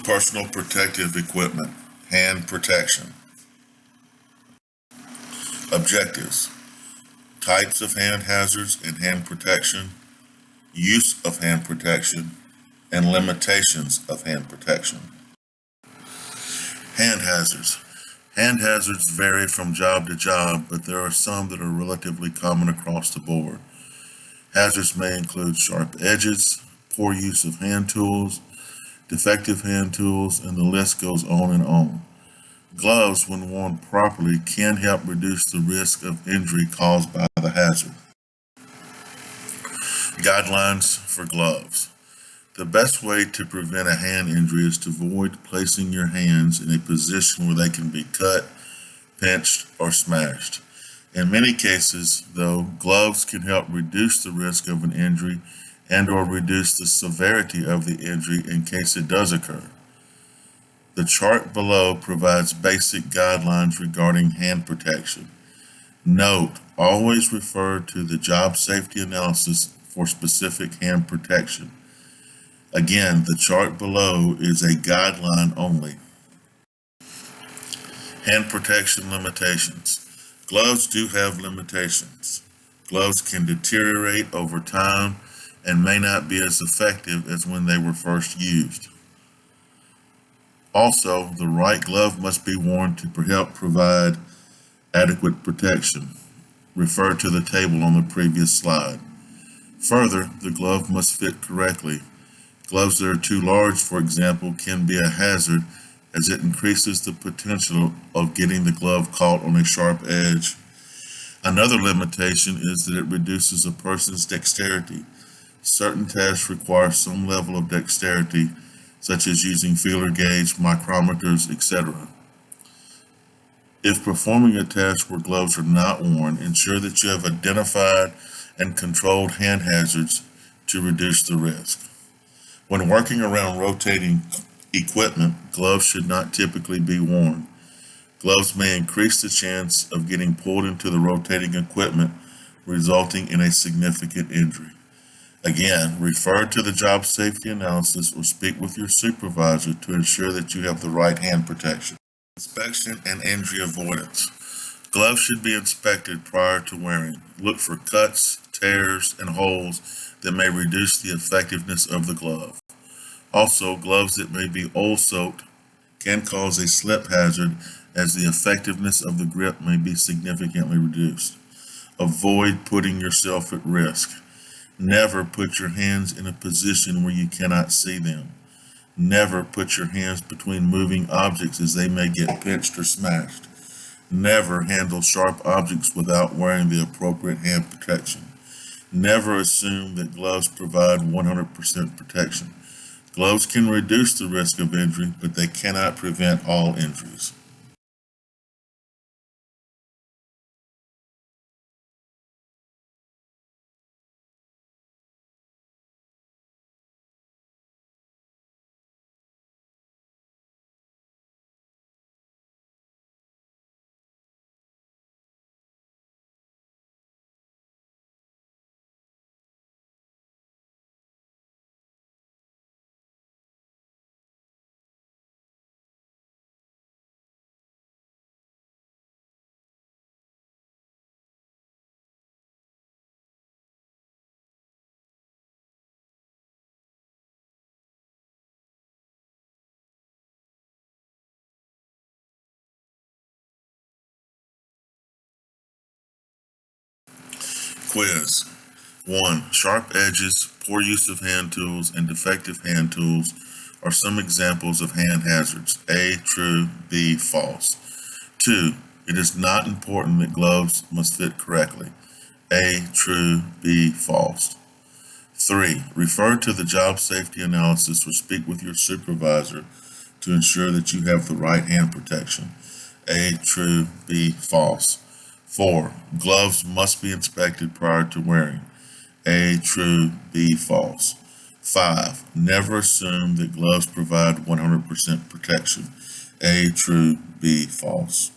Personal protective equipment, hand protection. Objectives: types of hand hazards and hand protection, use of hand protection, and limitations of hand protection. Hand hazards. Hand hazards vary from job to job, but there are some that are relatively common across the board. Hazards may include sharp edges, poor use of hand tools, defective hand tools, and the list goes on and on. Gloves, when worn properly, can help reduce the risk of injury caused by the hazard. Guidelines for gloves. The best way to prevent a hand injury is to avoid placing your hands in a position where they can be cut, pinched, or smashed. In many cases, though, gloves can help reduce the risk of an injury and/or reduce the severity of the injury in case it does occur. The chart below provides basic guidelines regarding hand protection. Note, always refer to the job safety analysis for specific hand protection. Again, the chart below is a guideline only. Hand protection limitations. Gloves do have limitations. Gloves can deteriorate over time and may not be as effective as when they were first used. Also, the right glove must be worn to help provide adequate protection. Refer to the table on the previous slide. Further, the glove must fit correctly. Gloves that are too large, for example, can be a hazard as it increases the potential of getting the glove caught on a sharp edge. Another limitation is that it reduces a person's dexterity. Certain tasks require some level of dexterity, such as using feeler gauge, micrometers, etc. If performing a task where gloves are not worn, ensure that you have identified and controlled hand hazards to reduce the risk. When working around rotating equipment, gloves should not typically be worn. Gloves may increase the chance of getting pulled into the rotating equipment, resulting in a significant injury. Again, refer to the job safety analysis or speak with your supervisor to ensure that you have the right hand protection. Inspection and injury avoidance. Gloves should be inspected prior to wearing. Look for cuts, tears, and holes that may reduce the effectiveness of the glove. Also, gloves that may be oil-soaked can cause a slip hazard as the effectiveness of the grip may be significantly reduced. Avoid putting yourself at risk. Never put your hands in a position where you cannot see them. Never put your hands between moving objects as they may get pinched or smashed. Never handle sharp objects without wearing the appropriate hand protection. Never assume that gloves provide 100% protection. Gloves can reduce the risk of injury, but they cannot prevent all injuries. Quiz. 1. Sharp edges, poor use of hand tools, and defective hand tools are some examples of hand hazards. A. True. B. False. 2. It is not important that gloves must fit correctly. A. True. B. False. 3. Refer to the job safety analysis or speak with your supervisor to ensure that you have the right hand protection. A. True. B. False. 4. Gloves must be inspected prior to wearing. A. True. B. False. 5. Never assume that gloves provide 100% protection. A. True. B. False.